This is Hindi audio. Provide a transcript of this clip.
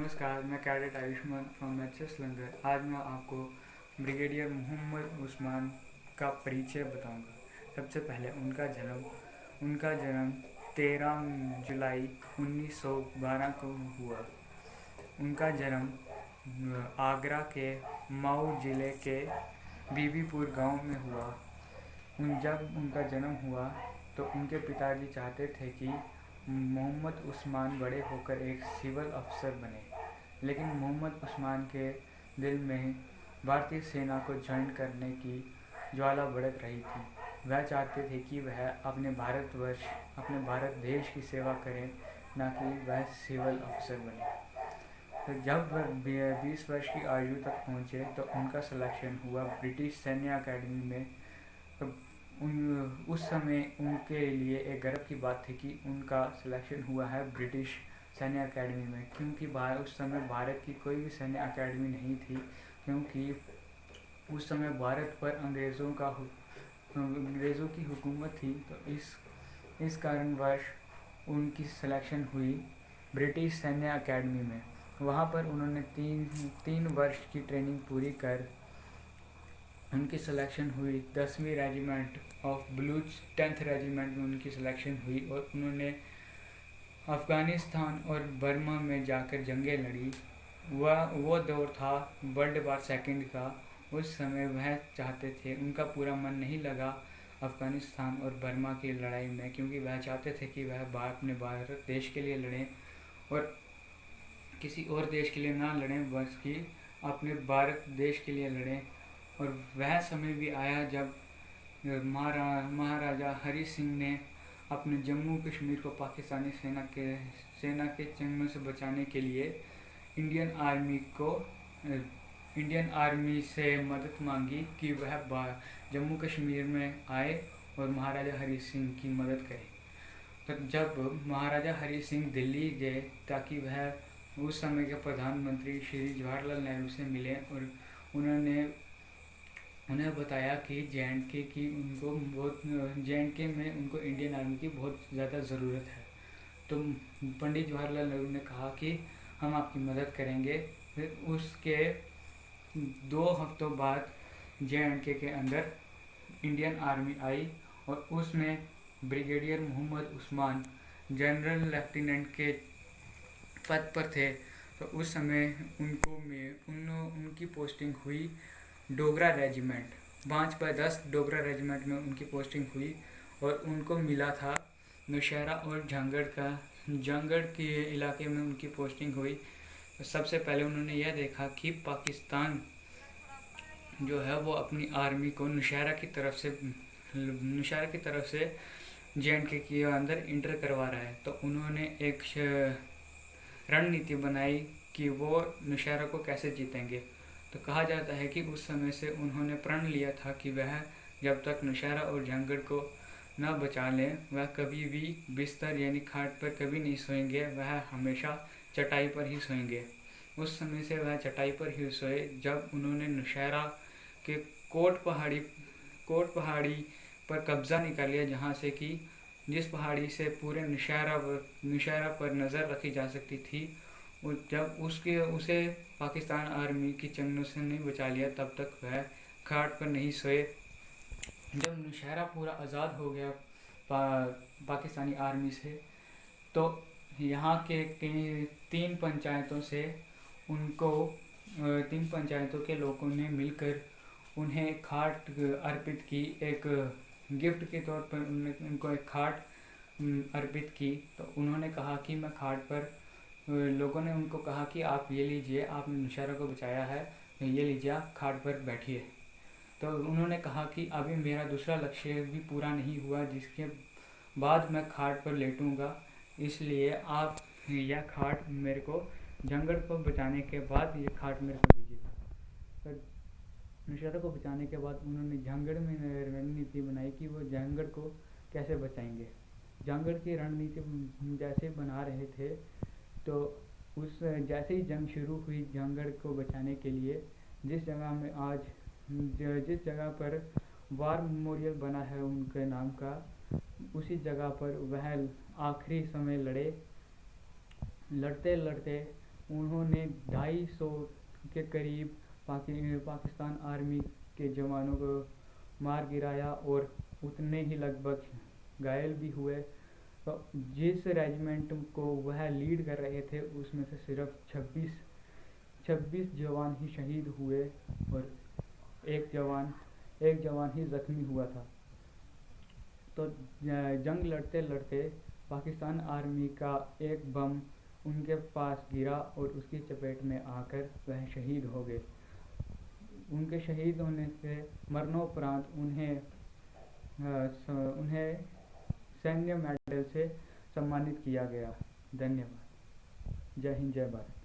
नमस्कार, मैं कैडेट आयुष्मान फ्रॉम एचएस लंगर। आज मैं आपको ब्रिगेडियर मोहम्मद उस्मान का परिचय बताऊंगा। सबसे पहले उनका जन्म 13 जुलाई 1912 को हुआ। उनका जन्म आगरा के मऊ जिले के बीबीपुर गांव में हुआ। जब उनका जन्म हुआ तो उनके पिताजी चाहते थे कि मोहम्मद उस्मान बड़े होकर एक सिविल अफसर बने, लेकिन मोहम्मद उस्मान के दिल में भारतीय सेना को ज्वाइन करने की ज्वाला भड़क रही थी। वह चाहते थे कि वह अपने भारत देश की सेवा करें, न कि वह सिविल अफसर बने। तो जब वह 20 वर्ष की आयु तक पहुँचे तो उनका सिलेक्शन हुआ ब्रिटिश सैन्य अकेडमी में। तो उस समय उनके लिए एक गर्व की बात थी कि उनका सिलेक्शन हुआ है ब्रिटिश सैन्य अकेडमी में, क्योंकि उस समय भारत की कोई भी सैन्य अकेडमी नहीं थी, क्योंकि उस समय भारत पर अंग्रेज़ों की हुकूमत थी। तो इस कारणवश उनकी सिलेक्शन हुई ब्रिटिश सैन्य अकेडमी में। वहाँ पर उन्होंने तीन वर्ष की ट्रेनिंग पूरी कर उनकी सिलेक्शन हुई 10वीं regiment of Baloch 10th regiment में उनकी सिलेक्शन हुई और उन्होंने अफ़गानिस्तान और बर्मा में जाकर जंगें लड़ी। वो दौर था वर्ल्ड वार सेकंड का। उस समय वह चाहते थे, उनका पूरा मन नहीं लगा अफ़गानिस्तान और बर्मा की लड़ाई में, क्योंकि वह चाहते थे कि वह अपने भारत देश के लिए लड़ें और किसी और देश के लिए ना लड़ें, बस कि अपने भारत देश के लिए लड़ें। और वह समय भी आया जब महाराजा हरि सिंह ने अपने जम्मू कश्मीर को पाकिस्तानी सेना के चंगुल से बचाने के लिए इंडियन आर्मी से मदद मांगी कि वह जम्मू कश्मीर में आए और महाराजा हरि सिंह की मदद करें। तो जब महाराजा हरि सिंह दिल्ली गए ताकि वह उस समय के प्रधानमंत्री श्री जवाहरलाल नेहरू से मिले और उन्हें बताया कि जे एंड के में उनको इंडियन आर्मी की बहुत ज़्यादा ज़रूरत है। तो पंडित जवाहरलाल नेहरू ने कहा कि हम आपकी मदद करेंगे। फिर उसके 2 हफ्तों बाद जे के अंदर इंडियन आर्मी आई और उसमें brigadier Mohammad Usman general lieutenant के पद पर थे। तो उस समय उनकी पोस्टिंग हुई डोगरा रेजिमेंट 5/10 डोगरा रेजिमेंट में उनकी पोस्टिंग हुई और उनको मिला था नौशहरा और जंगड़ के इलाके में उनकी पोस्टिंग हुई। तो सबसे पहले उन्होंने यह देखा कि पाकिस्तान जो है वो अपनी आर्मी को नौशहरा की तरफ से जे के अंदर इंटर करवा रहा है। तो उन्होंने एक रणनीति बनाई कि वो नौशहरा को कैसे जीतेंगे। तो कहा जाता है कि उस समय से उन्होंने प्रण लिया था कि वह जब तक नौशहरा और जंगड़ को न बचा लें, वह कभी भी बिस्तर यानी खाट पर कभी नहीं सोएंगे, वह हमेशा चटाई पर ही सोएंगे। उस समय से वह चटाई पर ही सोए जब उन्होंने नौशहरा के कोट पहाड़ी पर कब्जा निकाल लिया, जहाँ से कि जिस पहाड़ी से पूरे नौशहरा पर नज़र रखी जा सकती थी। जब उसे पाकिस्तान आर्मी की चंगुल से नहीं बचा लिया, तब तक वह खाट पर नहीं सोए। जब नौशहरा पूरा आज़ाद हो गया पाकिस्तानी आर्मी से, तो यहाँ के 3 पंचायतों के लोगों ने मिलकर उन्हें खाट अर्पित की। एक गिफ्ट के तौर पर उनको एक खाट अर्पित की। तो उन्होंने कहा कि मैं खाट पर, लोगों ने उनको कहा कि आप ये लीजिए, आपने नौशहरा को बचाया है, ये लीजिए, आप खाट पर बैठिए। तो उन्होंने कहा कि अभी मेरा दूसरा लक्ष्य भी पूरा नहीं हुआ, जिसके बाद मैं खाट पर लेटूंगा, इसलिए आप यह खाट मेरे को जंगड़ को बचाने के बाद ये खाट मेरे को दीजिएगा। तो नौशहरा को बचाने के बाद उन्होंने जंगड़ में रणनीति बनाई कि वो जंगड़ को कैसे बचाएंगे। जंगड़ की रणनीति जैसे बना रहे थे, तो जैसे ही जंग शुरू हुई जंगड़ को बचाने के लिए, जिस जगह पर वार मेमोरियल बना है उनके नाम का, उसी जगह पर वह आखिरी समय लड़ते उन्होंने 250 के करीब पाकिस्तान आर्मी के जवानों को मार गिराया और उतने ही लगभग घायल भी हुए। तो जिस रेजिमेंट को वह लीड कर रहे थे उसमें से सिर्फ 26 जवान ही शहीद हुए और एक जवान ही जख्मी हुआ था। तो जंग लड़ते लड़ते पाकिस्तान आर्मी का एक बम उनके पास गिरा और उसकी चपेट में आकर वह शहीद हो गए। उनके शहीद होने से मरणोपरांत उन्हें सैन्य मेडल से सम्मानित किया गया। धन्यवाद। जय हिंद, जय भारत।